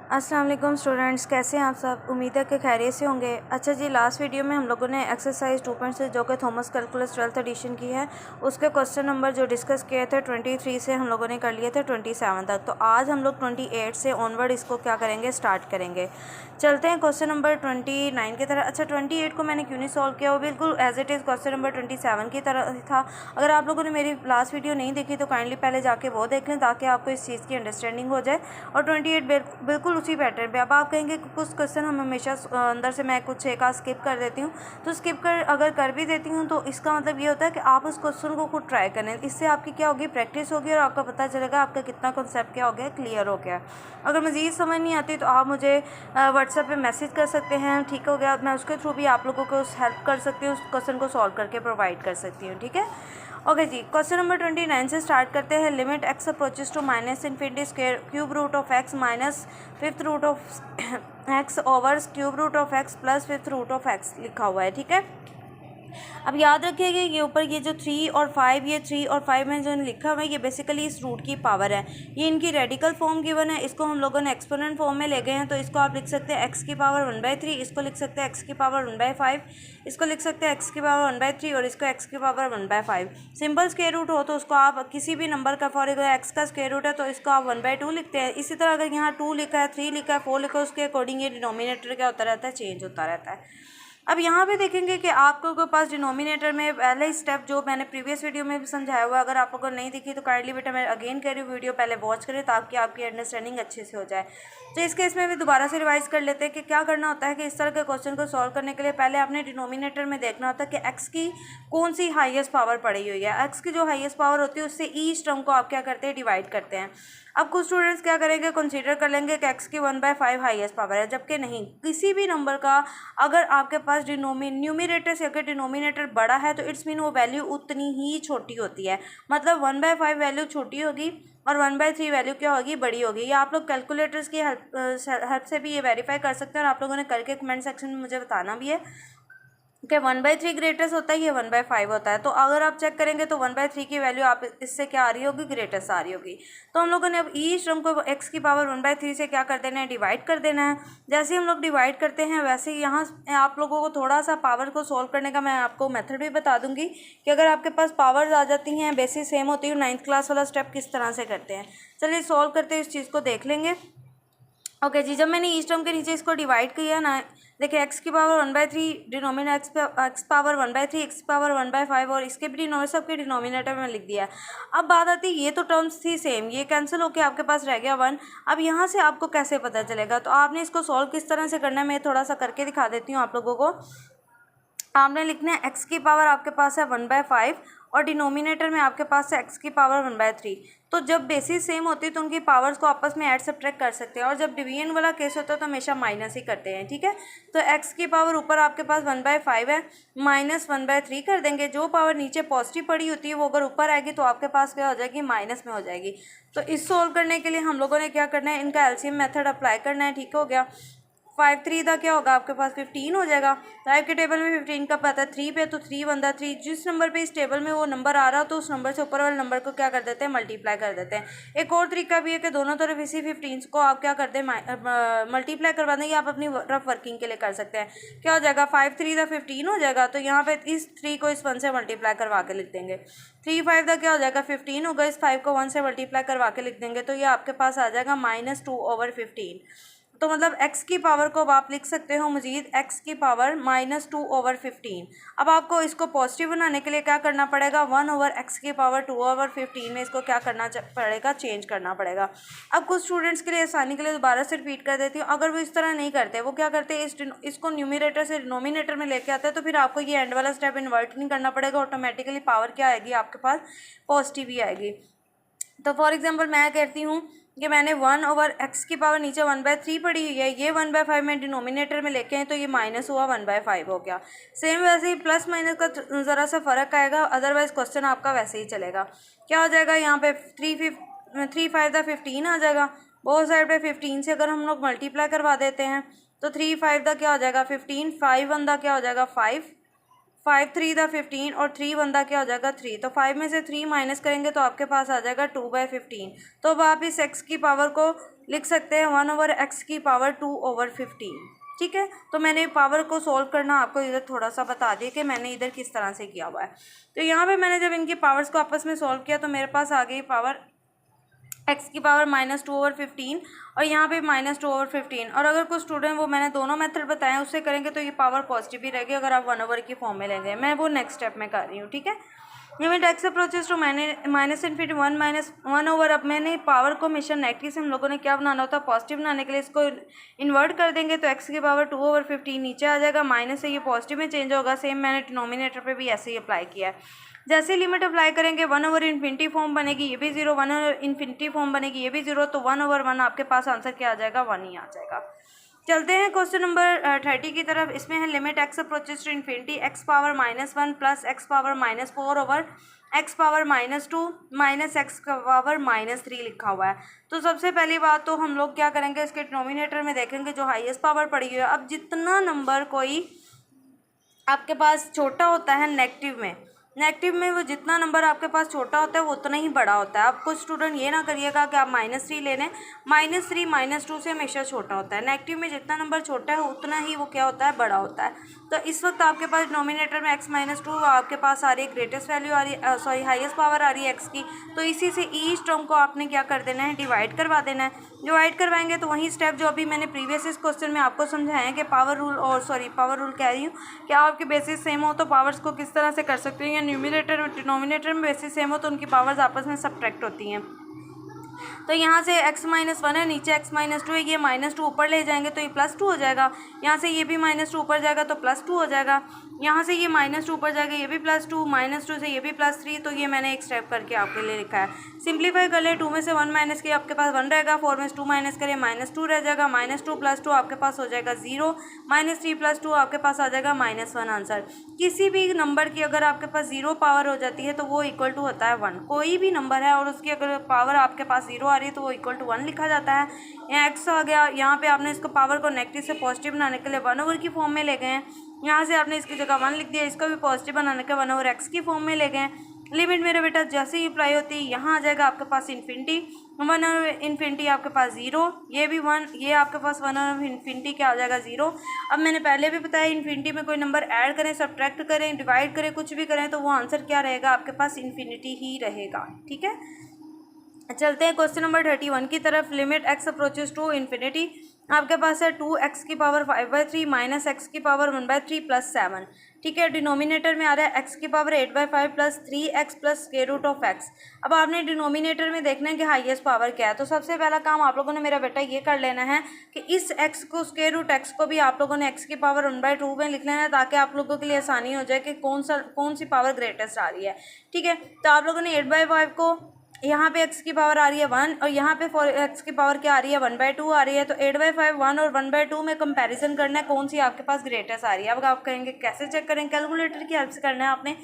अस्सलाम वालेकुम स्टूडेंट्स, कैसे हैं आप सब। उम्मीद है कि खैरियत से होंगे। अच्छा जी, लास्ट वीडियो में हम लोगों ने एक्सरसाइज 2.6 जो कि थॉमस कैलकुलस 12th एडिशन की है, उसके क्वेश्चन नंबर जो डिस्कस किए थे 23 से हम लोगों ने कर लिए थे 27 तक। तो आज हम लोग 28 से ऑनवर्ड इसको क्या करेंगे, स्टार्ट करेंगे। चलते हैं क्वेश्चन नंबर 29 की तरह। अच्छा, 28 को मैंने क्यों नहीं सॉल्व किया, वो बिल्कुल as it is question number 27 की तरह था। अगर आप लोगों ने मेरी लास्ट वीडियो नहीं देखी तो काइंडली पहले जाके वो देख लें ताकि आपको इस चीज़ की अंडरस्टैंडिंग हो जाए। और 28 बिल्कुल उसी पैटर्न पे। अब आप कहेंगे कि कुछ क्वेश्चन हम हमेशा अंदर से मैं कुछ एक स्किप कर देती हूँ, तो स्किप अगर कर भी देती हूँ तो इसका मतलब ये होता है कि आप उस क्वेश्चन को खुद ट्राई करें। इससे आपकी क्या होगी, प्रैक्टिस होगी और आपका पता चलेगा आपका कितना कॉन्सेप्ट क्या हो गया, क्लियर हो गया। अगर मज़ीद समझ नहीं आती तो आप मुझे व्हाट्सएप पे मैसेज कर सकते हैं, ठीक हो गया। मैं उसके थ्रू भी आप लोगों को हेल्प कर सकती हूँ, उस क्वेश्चन को सॉल्व करके प्रोवाइड कर सकती हूँ, ठीक है। ओके जी, क्वेश्चन नंबर 29 से स्टार्ट करते हैं। Limit x approaches to minus infinity square cube root of x minus fifth root of x over cube root of x plus fifth root of x लिखा हुआ है, ठीक है। अब याद रखिएगा ये ऊपर ये जो 3 और 5, ये 3 और 5 में जो लिखा हुआ है ये बेसिकली इस रूट की पावर है। ये इनकी रेडिकल फॉर्म गिवन है, इसको हम लोगों ने एक्सपोनेंट फॉर्म में ले गए हैं। तो इसको आप लिख सकते हैं एक्स की पावर 1/3, इसको लिख सकते हैं एक्स की पावर 1/5, इसको लिख सकते हैं एक्स की पावर 1/3 और इसको एक्स की पावर 1/5। सिंपल स्क्वायर रूट हो तो उसको आप किसी भी नंबर का, फॉर एग्जाम्पल एक्स का स्क्वायर रूट है तो इसको आप 1/2 लिखते हैं। इसी तरह अगर यहाँ 2 लिखा है, 3 लिखा है, 4 लिखा है, उसके अकॉर्डिंग ये डिनोमिनेटर क्या होता रहता है, चेंज होता रहता है। अब यहाँ पे देखेंगे कि आपको के पास डिनोमिनेटर में पहले स्टेप जो मैंने प्रीवियस वीडियो में भी समझाया हुआ है, अगर आप लोगों को नहीं दिखी तो काइंडली बेटा मैं अगेन कह रही हूँ, वीडियो पहले वॉच करें ताकि आपकी अंडरस्टैंडिंग अच्छे से हो जाए। तो इस केस में भी दोबारा से रिवाइज कर लेते हैं कि क्या करना होता है कि इस तरह के क्वेश्चन को सॉल्व करने के लिए पहले आपने डिनोमिनेटर में देखना होता है कि एक्स की कौन सी हाईएस्ट पावर पड़ी हुई है। एक्स की जो हाईएस्ट पावर होती है उससे ईच टर्म को आप क्या करते हैं, डिवाइड करते हैं। अब कुछ स्टूडेंट्स क्या करेंगे, कंसीडर कर लेंगे कि एक्स की 1/5 हाईएस्ट पावर है, जबकि नहीं, किसी भी नंबर का अगर आपके पास न्यूमिनेटर से अगर डिनोमिनेटर बड़ा है तो इट्स मीन वो वैल्यू उतनी ही छोटी होती है। मतलब 1/5 वैल्यू छोटी होगी और 1/3 वैल्यू क्या होगी, बड़ी होगी। या आप लोग कैलकुलेटर्स की हेल्प से भी ये वेरीफाई कर सकते हैं और आप लोगों ने करके कमेंट सेक्शन में मुझे बताना भी है कि 1/3 ग्रेटेस्ट होता है, ये 1/5 होता है। तो अगर आप चेक करेंगे तो 1/3 की वैल्यू आप इससे क्या आ रही होगी, ग्रेटेस्ट आ रही होगी। तो हम लोगों ने अब ईच टर्म को एक्स की पावर 1/3 से क्या कर देना है, डिवाइड कर देना है। जैसे ही हम लोग डिवाइड करते हैं वैसे ही यहाँ आप लोगों को थोड़ा सा पावर को सॉल्व करने का मैं आपको मेथड भी बता दूंगी कि अगर आपके पास पावर्स आ जाती हैं, बेसिस सेम होती है, 9th क्लास वाला स्टेप किस तरह से करते हैं। चलिए सॉल्व करते हैं, इस चीज़ को देख लेंगे। ओके जी, जब मैंने ईच टर्म के नीचे इसको डिवाइड किया ना, देखिए एक्स की power 1/3 denominator, x power 1/3, x power 1/5 और इसके भी डिनोमिनेटर, सबके डिनोमिनेटर में लिख दिया है। अब बात आती है, ये तो टर्म्स थी सेम, ये कैंसिल होकर आपके पास रह गया 1। अब यहाँ से आपको कैसे पता चलेगा, तो आपने इसको सॉल्व किस तरह से करना है मैं थोड़ा सा करके दिखा देती हूँ आप लोगों को। आपने लिखना है एक्स की पावर आपके पास है 1/5 और डिनोमिनेटर में आपके पास है एक्स की पावर 1/3। तो जब बेसिस सेम होती है तो उनकी पावर्स को आपस में ऐड सब्ट्रैक्ट कर सकते हैं, और जब डिवीजन वाला केस होता है तो हमेशा माइनस ही करते हैं, ठीक है। तो एक्स की पावर ऊपर आपके पास 1/5 है, माइनस 1/3 कर देंगे। जो पावर नीचे पॉजिटिव पड़ी होती है वो अगर ऊपर आएगी तो आपके पास क्या हो जाएगी, माइनस में हो जाएगी। तो इस सोल्व करने के लिए हम लोगों ने क्या करना है, इनका एलसीएम मेथड अप्लाई करना है, ठीक हो गया। 5 3 का क्या होगा, आपके पास 15 हो जाएगा। 5 के टेबल में 15 का पता है, 3 पे तो 3 बनता 3, जिस नंबर पे इस टेबल में वो नंबर आ रहा हो तो उस नंबर से ऊपर वाले नंबर को क्या कर देते हैं, मल्टीप्लाई कर देते हैं। एक और तरीका भी है कि दोनों तरफ इसी 15 को आप क्या करते हैं, मल्टीप्लाई करवा देंगे। आप अपनी रफ वर्किंग के लिए कर सकते हैं। क्या हो जाएगा, 5 3 का 15 हो जाएगा। तो यहाँ पे इस 3 को इस 1 से मल्टीप्लाई करवा के लिख देंगे। 3 5 का क्या हो जाएगा, 15 होगा, इस 5 को 1 से मल्टीप्लाई करवा के लिख देंगे। तो ये आपके पास आ जाएगा -2/15। तो मतलब x की पावर को अब आप लिख सकते हो मजीद x की पावर -2/15। अब आपको इसको पॉजिटिव बनाने के लिए क्या करना पड़ेगा, 1/x की पावर 2/15 में इसको क्या करना पड़ेगा, चेंज करना पड़ेगा। अब कुछ स्टूडेंट्स के लिए आसानी के लिए दोबारा से रिपीट कर देती हूँ। अगर वो इस तरह नहीं करते, वो क्या करते हैं, इसको न्यूमिनेटर से डिनोमिनेटर में लेके आते हैं, तो फिर आपको ये एंड वाला स्टेप इन्वर्ट नहीं करना पड़ेगा, ऑटोमेटिकली पावर क्या आएगी आपके पास, पॉजिटिव ही आएगी। तो फॉर एग्जांपल मैं कहती हूँ कि मैंने 1/x की पावर नीचे 1/3 पड़ी हुई है, ये 1/5 में डिनोमिनेटर में लेके आए तो ये माइनस हुआ, 1/5 हो गया। सेम वैसे ही प्लस माइनस का ज़रा सा फ़र्क आएगा, अदरवाइज क्वेश्चन आपका वैसे ही चलेगा। क्या हो जाएगा, यहाँ पे 3 5 का 15 आ जाएगा। बोथ साइड पे 15 से अगर हम लोग मल्टीप्लाई करवा देते हैं तो 3 5 का क्या हो जाएगा, 15, 5 1 का क्या हो जाएगा, 5 3 था 15 और 3 1 क्या हो जाएगा, 3। तो 5 में से 3 माइनस करेंगे तो आपके पास आ जाएगा 2/15। तो अब आप इस x की पावर को लिख सकते हैं 1/x की पावर 2/15। ठीक है, तो मैंने पावर को सॉल्व करना आपको इधर थोड़ा सा बता दिया कि मैंने इधर किस तरह से किया हुआ है। तो यहाँ पे मैंने जब इनकी पावर्स को आपस में सॉल्व किया तो मेरे पास आ गई पावर x की पावर -2/15 और यहाँ पे -2/15। और अगर कुछ स्टूडेंट, वो मैंने दोनों मेथड बताए हैं, उससे करेंगे तो ये पावर पॉजिटिव ही रहेगी अगर आप 1/, की फॉर्म में लेंगे। मैं वो नेक्स्ट स्टेप में कर रही हूँ। ठीक है, लिमिट x अप्रोचेस टू -∞ 1/। अब मैंने पावर को हमेशा नेगेटिव से हम लोगों ने क्या बनाना होता है, पॉजिटिव बनाने के लिए इसको इन्वर्ट कर देंगे तो x की पावर 2/15 नीचे आ जाएगा, माइनस से ये पॉजिटिव में चेंज होगा। सेम मैंने डिनोमिनेटर पे भी ऐसे ही अप्लाई किया है। जैसे लिमिट अप्लाई करेंगे 1/∞ फॉर्म बनेगी, ये भी 0, 1/∞ फॉर्म बनेगी, ये भी 0, तो 1/1 आपके पास आंसर क्या आ जाएगा, 1 ही आ जाएगा। चलते हैं क्वेश्चन नंबर 30 की तरफ। इसमें है limit x approaches to infinity x power -1 plus x power -4 over x power -2 minus x power -3 लिखा हुआ है। तो सबसे पहली बात तो हम लोग क्या करेंगे, इसके डिनोमिनेटर में देखेंगे जो हाईएस्ट पावर पड़ी हुई है। अब जितना नंबर कोई आपके पास छोटा होता है नेगेटिव में वो जितना नंबर आपके पास छोटा होता है वो उतना ही बड़ा होता है। अब कुछ स्टूडेंट ये ना करिएगा कि आप -3 ले लें, -3 -2 से हमेशा छोटा होता है। नेगेटिव में जितना नंबर छोटा है उतना ही वो क्या होता है, बड़ा होता है। तो इस वक्त आपके पास डिनोमिनेटर में x -2 आपके पास आ रही है, ग्रेटेस्ट वैल्यू आ रही है, सॉरी हाईएस्ट पावर आ रही है x की। तो इसी से ईच टर्म को आपने क्या कर देना है, डिवाइड करवा देना है। डिवाइड करवाएंगे तो वही स्टेप जो अभी मैंने प्रीवियस इस क्वेश्चन में आपको समझाया है कि पावर रूल कह रही हूँ कि आपके बेसिस सेम हो तो पावर्स को किस तरह से कर सकते हैं, या न्यूमिनेटर और डिनोमिनेटर में बेसिस सेम हो तो उनकी पावर्स आपस में सब्ट्रैक्ट होती हैं। तो यहाँ से x -1 है, नीचे x -2 है, ये -2 ऊपर ले जाएंगे तो ये +2 हो जाएगा। यहाँ से ये भी -2 ऊपर जाएगा तो +2 हो जाएगा। यहाँ से ये -2 ऊपर जाएगा, ये भी +2, -2 से ये भी +3। तो ये मैंने एक स्टेप करके आपके लिए लिखा है। सिंप्लीफाई कर ले, 2 में से 1 माइनस किया आपके पास 1 रहेगा, 4 में से 2 माइनस करें -2 रह जाएगा, -2 + 2 आपके पास हो जाएगा 0, -3 + 2 आपके पास आ जाएगा -1 आंसर। किसी भी नंबर की अगर आपके पास 0 पावर हो जाती है तो वो इक्वल टू होता है 1। कोई भी नंबर है और उसकी अगर पावर आपके पास 0 आ रही है तो वो इक्वल टू 1 लिखा जाता है। यहाँ x आ गया, यहाँ पे आपने इसको पावर को नेगेटिव से पॉजिटिव बनाने के लिए 1/, की फॉर्म में ले गए हैं। यहाँ से आपने इसकी जगह 1 लिख दिया, इसको भी पॉजिटिव बनाने के 1/x की फॉर्म में ले गए हैं। लिमिट मेरे बेटा जैसे ही अप्लाई होती है यहाँ आ जाएगा आपके पास इन्फिनिटी, 1/∞ आपके पास 0, ये भी 1, ये आपके पास 1/∞ क्या आ जाएगा 0। अब मैंने पहले भी बताया इन्फिनिटी में कोई नंबर ऐड करें, सब्ट्रैक्ट करें, डिवाइड करें, कुछ भी करें तो वो आंसर क्या रहेगा, आपके पास इन्फिनिटी ही रहेगा। ठीक है, चलते हैं क्वेश्चन नंबर 31 की तरफ। Limit x approaches to infinity, आपके पास है 2x की पावर 5/3 माइनस x की पावर 1/3 + 7। ठीक है, डिनोमिनेटर में आ रहा है x की पावर 8/5 + 3x + √(x). अब आपने डिनोमिनेटर में देखना है कि हाईएस्ट पावर क्या है। तो सबसे पहला काम आप लोगों ने मेरा बेटा ये कर लेना है कि इस x को √(x) को भी आप लोगों ने x की पावर 1/2 में लिख लेना है, ताकि आप लोगों के लिए आसानी हो जाए कि कौन सी पावर ग्रेटेस्ट आ रही है। ठीक है, तो आप लोगों ने 8/5 को, यहाँ पे x की पावर आ रही है 1 और यहाँ पे x की पावर क्या आ रही है 1/2 आ रही है। तो 8/5, 1 और 1/2 में कंपैरिजन करना है कौन सी आपके पास ग्रेटेस्ट आ रही है। अब आप कहेंगे कैसे चेक करें, कैलकुलेटर की हेल्प से करना है आपने।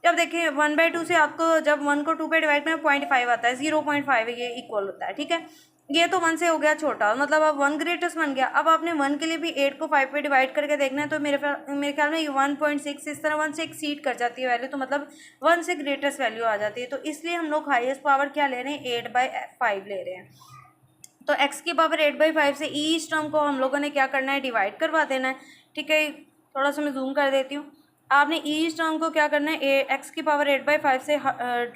जब देखिए 1/2 से आपको जब 1 को 2 पे डिवाइड करें 0.5 आता है, 0.5 ये इक्वल होता है। ठीक है, ये तो 1 से हो गया छोटा, मतलब अब 1 ग्रेटेस्ट बन गया। अब आपने 1 के लिए भी 8 को 5 पे डिवाइड करके देखना है, तो मेरे ख्याल में ये 1.6 इस तरह 1 से एक्सीड कर जाती है वैल्यू, तो मतलब 1 से ग्रेटेस्ट वैल्यू आ जाती है। तो इसलिए हम लोग हाईएस्ट पावर क्या ले रहे हैं, 8/5 ले रहे हैं। तो x की पावर 8/5 से ईच टर्म को हम लोगों ने क्या करना है, डिवाइड करवा देना है। ठीक है, थोड़ा सा मैं जूम कर देती हूँ। आपने ईच टर्म को क्या करना है, x की पावर 8/5 से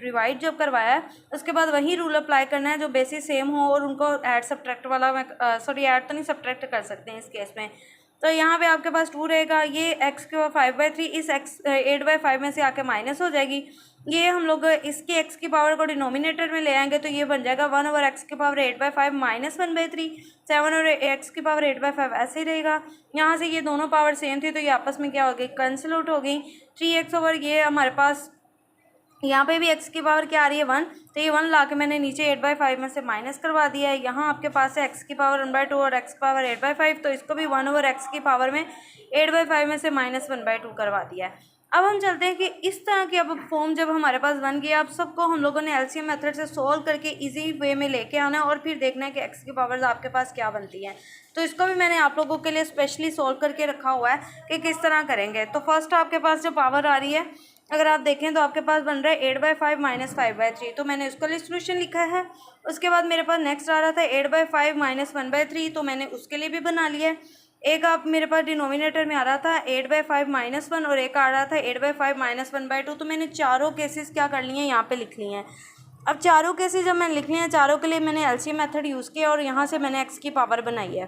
डिवाइड जब करवाया है उसके बाद वही रूल अप्लाई करना है जो बेसिस सेम हो, और उनको ऐड सब्ट्रैक्ट वाला सॉरी ऐड तो नहीं, सब्ट्रैक्ट कर सकते हैं इस केस में। तो यहाँ पे आपके पास 2 रहेगा, ये x की पावर 5/3 इस 8/5 में से आके माइनस हो जाएगी। ये हम लोग इसके x की पावर को डिनोमिनेटर में ले आएंगे तो ये बन जाएगा 1/x की पावर 8/5 माइनस 1/3, 7 और x की पावर 8/5 ऐसे ही रहेगा। यहाँ से ये दोनों पावर सेम थी तो ये आपस में क्या हो गई, कैंसिल आउट हो गई। 3x ओवर ये हमारे पास यहाँ पे भी x की पावर क्या आ रही है 1, तो ये 1 ला के मैंने नीचे 8/5 में से माइनस करवा दिया है। यहाँ आपके पास है x की पावर 1/2 और x की पावर 8/5, तो इसको भी 1/x की पावर में 8/5 में से -1/2 करवा दिया है। अब हम चलते हैं कि इस तरह की अब फॉर्म जब हमारे पास बन गया, अब सबको हम लोगों ने एलसीएम मेथड से सॉल्व करके इजी वे में लेके आना है और फिर देखना है कि x की पावर्स आपके पास क्या बनती हैं। तो इसको भी मैंने आप लोगों के लिए स्पेशली सॉल्व करके रखा हुआ है कि किस तरह करेंगे। तो फर्स्ट आपके पास जो पावर आ रही है अगर आप देखें तो आपके पास बन रहा है 8/5 माइनस 5/3, तो मैंने उसका लिए सोल्यूशन लिखा है। उसके बाद मेरे पास नेक्स्ट आ रहा था 8/5 माइनस 1/3, तो मैंने उसके लिए भी बना लिया है। एक आप मेरे पास डिनोमिनेटर में आ रहा था 8/5 माइनस 1 और एक आ रहा था 8/5 माइनस 1/2, तो मैंने चारों केसेस क्या कर लिए हैं, यहाँ पे लिख लिए हैं। अब चारों केसेस जब मैंने लिख लिए हैं, चारों के लिए मैंने एलसीएम मेथड यूज़ किया और यहाँ से मैंने एक्स की पावर बनाई है।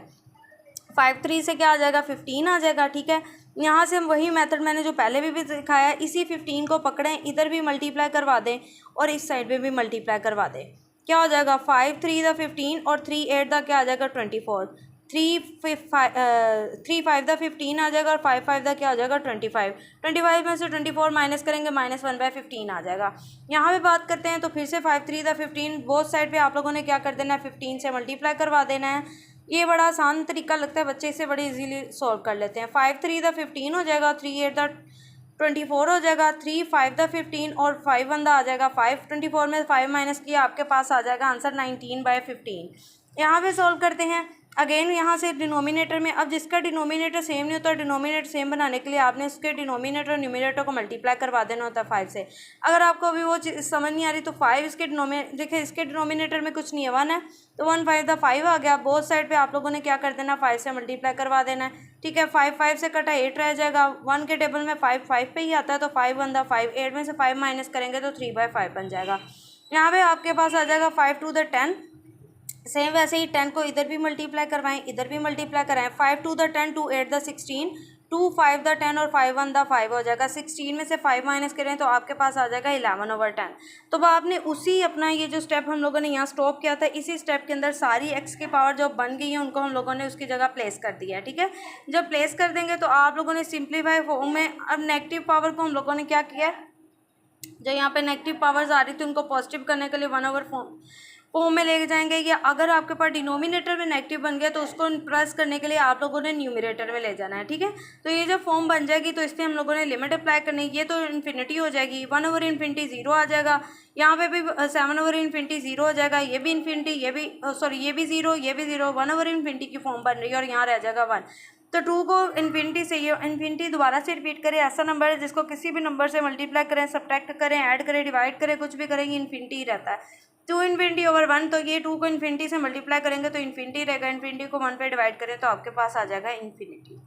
5/3 से क्या आ जाएगा, 15 आ जाएगा। ठीक है, यहाँ से हम वही मेथड मैंने जो पहले भी दिखाया है, इसी 15 को पकड़ें, इधर भी मल्टीप्लाई करवा दें और इस साइड पे भी मल्टीप्लाई करवा दें। क्या हो जाएगा, 5×3 = 15 और 3×8 क्या आ जाएगा, 24। 3×5 = 15 आ जाएगा और 5×5 क्या आ जाएगा, 25। 25 में से 24 माइनस करेंगे, -1/15 आ जाएगा। यहाँ पे बात करते हैं तो फिर से 5×3 = 15, बोथ साइड पे आप लोगों ने क्या कर देना है, 15 से मल्टीप्लाई करवा देना है। ये बड़ा आसान तरीका लगता है, बच्चे इसे बड़ी इजीली सॉल्व कर लेते हैं। 5×3 = 15 हो जाएगा, 3×8 = 24 हो जाएगा, 3×5 = 15 और 5×1 आ जाएगा 5। 24 में 5 माइनस किया, आपके पास आ जाएगा आंसर 19/15। यहाँ पे सॉल्व करते हैं। अगेन यहाँ से डिनोमिनेटर में, अब जिसका डिनोमिनेटर सेम नहीं होता, डिनोमिनेटर सेम बनाने के लिए आपने उसके डिनोमिनेटर और न्यूमिनेटर को मल्टीप्लाई करवा देना होता है 5 से। अगर आपको अभी वो चीज़ समझ नहीं आ रही तो 5 इसके देखिए इसके डिनोमिनेटर में कुछ नहीं है, 1 है, तो 1/5 आ गया। बोथ साइड पे आप लोगों ने क्या कर देना, 5 से मल्टीप्लाई करवा देना है। ठीक है, 5 से कटा 8 रह जाएगा। 1 के टेबल में 5 पे ही आता है, तो 5×1 = 5। 8 में से 5 माइनस करेंगे तो 3/5 बन जाएगा। यहाँ पे आपके पास आ जाएगा 5×2 = 10। सेम वैसे ही 10 को इधर भी मल्टीप्लाई करवाएं, इधर भी मल्टीप्लाई कराएं। 5×2 = 10, 2×8 = 16, 2×5 = 10 और 5×1 = 5 हो जाएगा। 16 में से 5 माइनस करें तो आपके पास आ जाएगा 11/10। तो अब आपने उसी अपना ये जो स्टेप हम लोगों ने यहाँ स्टॉप किया था, इसी स्टेप के अंदर सारी एक्स की पावर जो बन गई है उनको हम लोगों ने उसकी जगह प्लेस कर दिया है। ठीक है, जब प्लेस कर देंगे तो आप लोगों ने सिंप्लीफाई फॉर्म में, अब नेगेटिव पावर को हम लोगों ने क्या किया है, जो यहाँ पे नेगेटिव पावर्स आ रही थी उनको पॉजिटिव करने के लिए 1/4 में ले जाएंगे, या अगर आपके पास डिनोमिनेटर में नेगेटिव बन गया तो उसको प्लस करने के लिए आप लोगों ने न्यूमरेटर में ले जाना है। ठीक है, तो ये जब फॉर्म बन जाएगी तो इससे हम लोगों ने लिमिट अप्लाई करनी है। ये तो इन्फिनिटी हो जाएगी, 1/∞ 0 आ जाएगा। यहाँ पे भी 7/∞ 0 हो जाएगा, ये भी इन्फिनिटी, ये भी सॉरी ये भी 0, ये भी 0, 1/∞ की फॉर्म बन रही है और यहाँ रह जाएगा 1। तो 2 को इन्फिनिटी से, ये इन्फिनिटी दोबारा से रिपीट करें, ऐसा नंबर है जिसको किसी भी नंबर से मल्टीप्लाई करें, सब्ट्रैक्ट करें, ऐड करें, डिवाइड करें, कुछ भी करेंगे इन्फिनिटी ही रहता है। 2∞/1, तो ये 2 को इन्फिनिटी से मल्टीप्लाई करेंगे तो इन्फिनिटी रहेगा। इन्फिनिटी को 1 पे डिवाइड करें तो आपके पास आ जाएगा इन्फिनिटी।